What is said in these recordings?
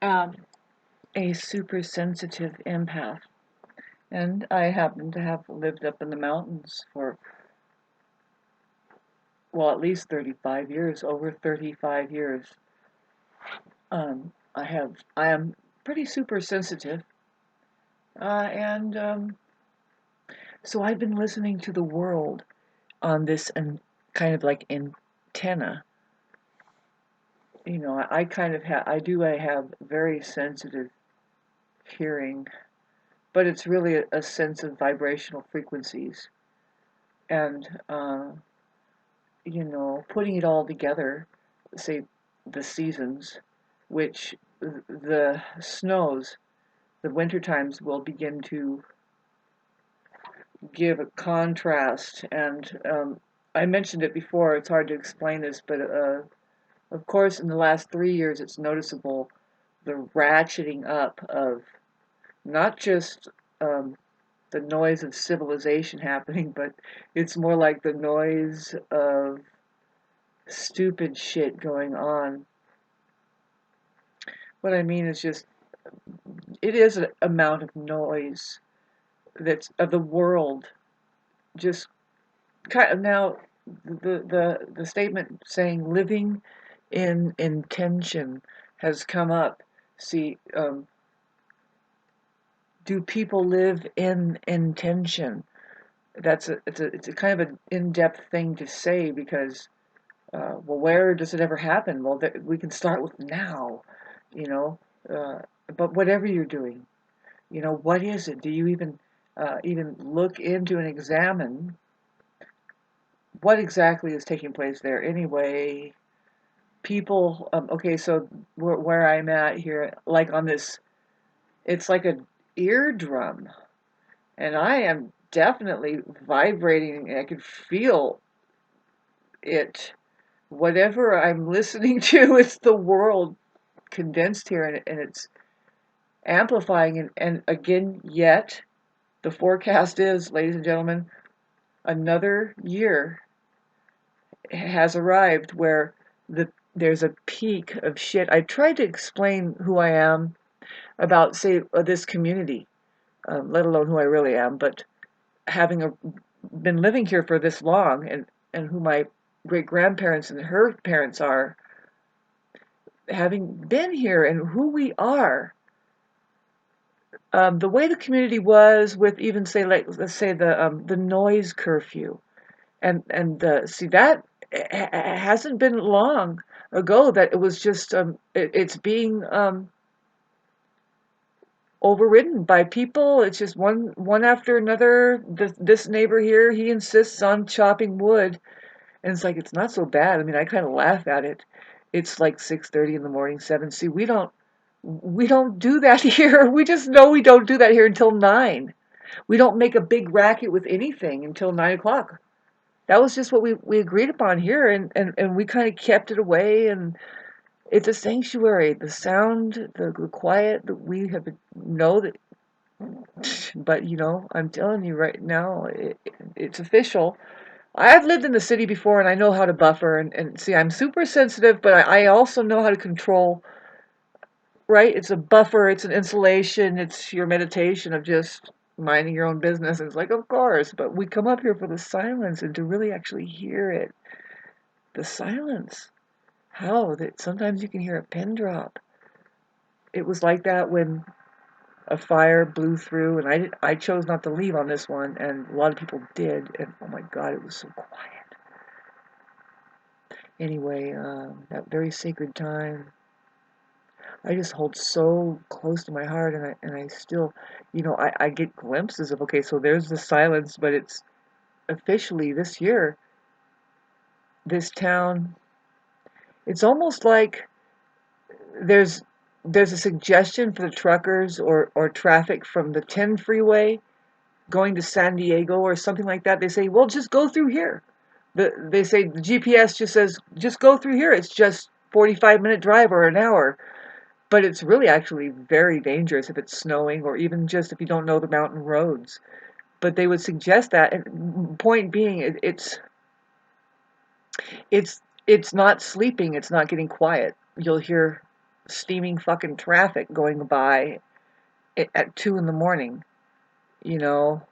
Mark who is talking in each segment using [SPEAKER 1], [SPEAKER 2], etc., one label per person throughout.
[SPEAKER 1] um, a super sensitive empath. And I happen to have lived up in the mountains for, well, at least 35 years, over 35 years. I am pretty super sensitive. And so I've been listening to the world on this and kind of like antenna. I kind of I have very sensitive hearing, but it's really a sense of vibrational frequencies. And, putting it all together, say the seasons, which the snows, the winter times will begin to give a contrast. And I mentioned it before, it's hard to explain this, but of course, in the last 3 years, it's noticeable the ratcheting up of not just um, the noise of civilization happening, but it's more like the noise of stupid shit going on. What I mean is just, it is an amount of noise that's of the world. Just kind of now, the statement saying living in intention has come up. See, do people live in intention? It's a kind of an in-depth thing to say because well, where does it ever happen? Well, we can start with now, you know. Uh, but whatever you're doing, what is it? Do you even look into and examine what exactly is taking place there? Anyway, people. Okay, so where I'm at here, like on this, it's like an eardrum, and I am definitely vibrating. I can feel it. Whatever I'm listening to, it's the world condensed here, and it's amplifying. And again, yet the forecast is, ladies and gentlemen, another year has arrived where there's a peak of shit. I tried to explain who I am about, say, this community, let alone who I really am, but having been living here for this long, and who my great grandparents and her parents are, having been here and who we are, the way the community was with even say, like, let's say the noise curfew, and see that hasn't been long ago that it was just it's being overridden by people. It's just one after another. This neighbor here, he insists on chopping wood, and it's like it's not so bad. I mean, I kind of laugh at it. It's like 6:30 in the morning, 7. See, we don't do that here. We just know we don't do that here until 9. We don't make a big racket with anything until 9 o'clock. That was just what we agreed upon here, and we kind of kept it away. And it's a sanctuary. The sound, the quiet that we have know that. But I'm telling you right now, it's official. I've lived in the city before, and I know how to buffer. And see, I'm super sensitive, but I also know how to control. Right? It's a buffer, it's an insulation, it's your meditation of just minding your own business. It's like, of course, but we come up here for the silence and to really actually hear it. The silence. How that sometimes you can hear a pin drop. It was like that when a fire blew through, and I chose not to leave on this one, and a lot of people did, and oh my God, it was so quiet. Anyway, that very sacred time, I just hold so close to my heart, and I still, I get glimpses of, okay, so there's the silence, but it's officially this year, this town, it's almost like there's there's a suggestion for the truckers or traffic from the 10 freeway going to San Diego or something like that. They say, well, just go through here. They say the GPS just says, just go through here. It's just 45-minute drive or an hour. But it's really actually very dangerous if it's snowing or even just if you don't know the mountain roads. But they would suggest that, and point being, it's it's not sleeping, it's not getting quiet. You'll hear steaming fucking traffic going by at 2 in the morning, you know.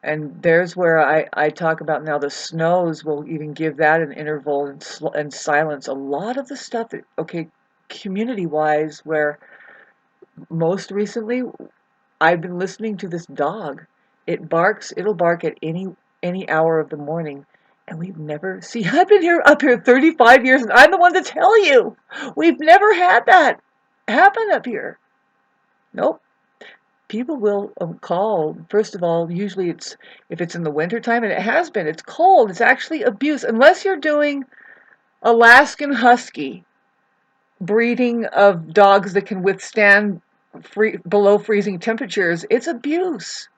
[SPEAKER 1] And there's where I talk about now the snows will even give that an interval and silence a lot of the stuff that, okay, community wise, where most recently I've been listening to this dog. It'll bark at any hour of the morning. And we've never see I've been here up here 35 years and I'm the one to tell you. We've never had that happen up here. Nope. People will call. First of all, usually it's if it's in the wintertime, and it has been, it's cold. It's actually abuse. Unless you're doing Alaskan Husky breeding of dogs that can withstand below freezing temperatures, it's abuse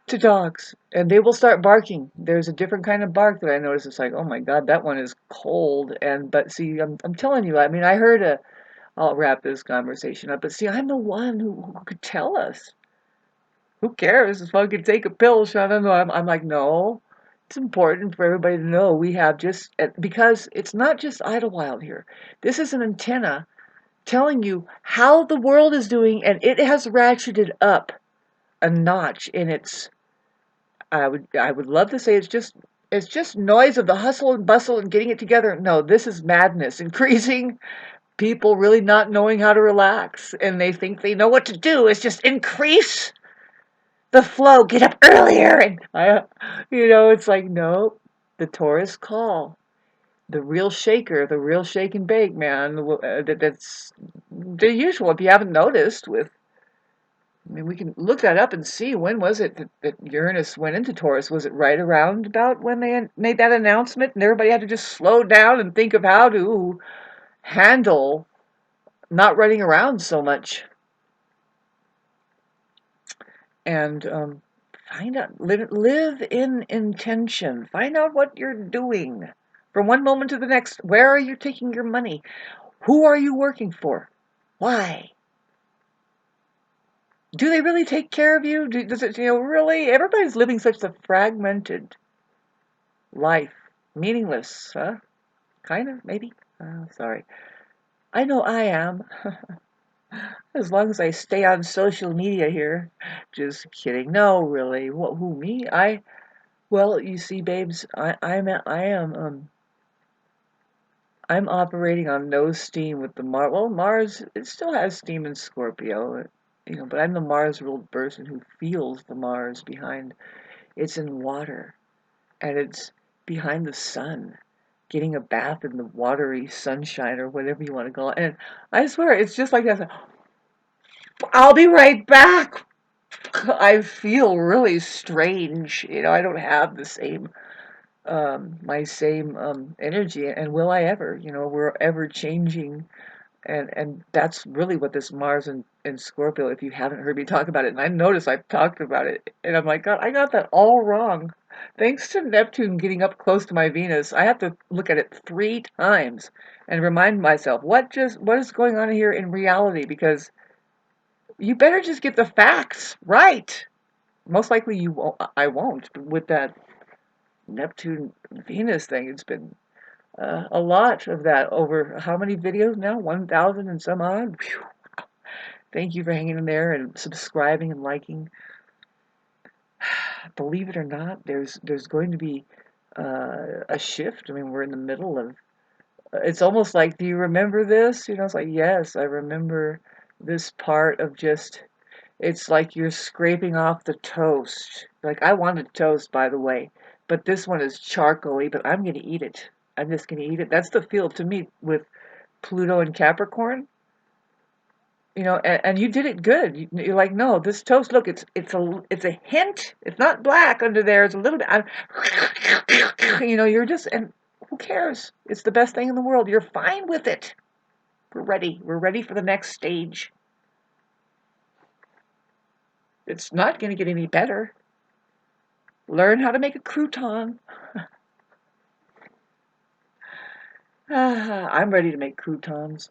[SPEAKER 1] to dogs. And they will start barking. There's a different kind of bark that I notice. It's like, oh my God, that one is cold. But see, I'm telling you, I mean, I'll wrap this conversation up, but see, I'm the one who could tell us. Who cares? If I could take a pill, shut up. I'm like, no. It's important for everybody to know we have because it's not just Idlewild here. This is an antenna telling you how the world is doing, and it has ratcheted up a notch in its. I would love to say it's just noise of the hustle and bustle and getting it together. No, this is madness, increasing people really not knowing how to relax, and they think they know what to do. It's just increase the flow, get up earlier, and it's like no, the Taurus call, the real shaker, the real shake and bake, man. That's the usual. If you haven't noticed, I mean, we can look that up and see when was it that Uranus went into Taurus. Was it right around about when they made that announcement, and everybody had to just slow down and think of how to handle not running around so much, and find out, live in intention. Find out what you're doing from one moment to the next. Where are you taking your money? Who are you working for? Why? Do they really take care of you? Does it, really? Everybody's living such a fragmented life. Meaningless, huh? Kind of, maybe? Sorry. I know I am. As long as I stay on social media here. Just kidding. No, really. What, who, me? Well, you see, babes, I'm operating on no steam with the Mars. Well, Mars, it still has steam in Scorpio, but I'm the Mars-ruled person who feels the Mars behind. It's in water, and it's behind the sun, getting a bath in the watery sunshine or whatever you want to call it. And I swear, it's just like that. I'll be right back. I feel really strange. I don't have the same my same energy, and will I ever? We're ever changing, and that's really what this Mars and Scorpio. If you haven't heard me talk about it, and I notice I've talked about it, and I'm like, God, I got that all wrong. Thanks to Neptune getting up close to my Venus, I have to look at it 3 times and remind myself what is going on here in reality, because you better just get the facts right. Most likely you won't. I won't with that Neptune Venus thing. It's been a lot of that over how many videos now? 1,000 and some odd. Whew. Thank you for hanging in there and subscribing and liking. Believe it or not, there's going to be a shift. I mean, we're in the middle of. It's almost like, do you remember this? It's like, yes, I remember this part of just. It's like you're scraping off the toast. Like, I wanted toast, by the way, but this one is charcoaly, but I'm going to eat it. I'm just going to eat it. That's the feel to me with Pluto and Capricorn. And you did it good. You're like, no, this toast, look, it's a hint. It's not black under there. It's a little bit. You're just, and who cares? It's the best thing in the world. You're fine with it. We're ready. We're ready for the next stage. It's not going to get any better. Learn how to make a crouton. I'm ready to make croutons.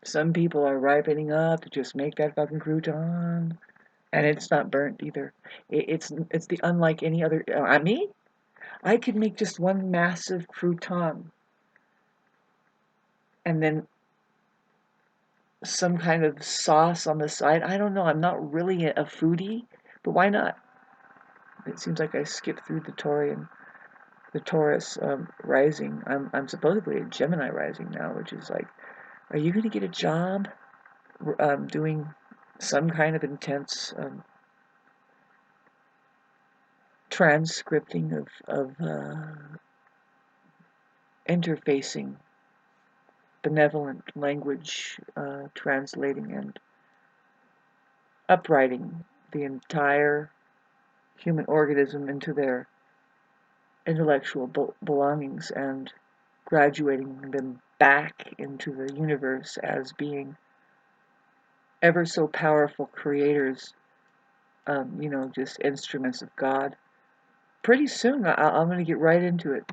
[SPEAKER 1] Some people are ripening up to just make that fucking crouton, and it's not burnt either. It's unlike any other. Me, I could make just one massive crouton, and then some kind of sauce on the side. I don't know. I'm not really a foodie, but why not? It seems like I skipped through the Taurus rising. I'm supposedly a Gemini rising now, which is like, are you going to get a job doing some kind of intense transcripting of interfacing, benevolent language, translating and uprighting the entire human organism into their intellectual belongings and graduating them back into the universe as being ever so powerful creators, just instruments of God. Pretty soon, I'm going to get right into it.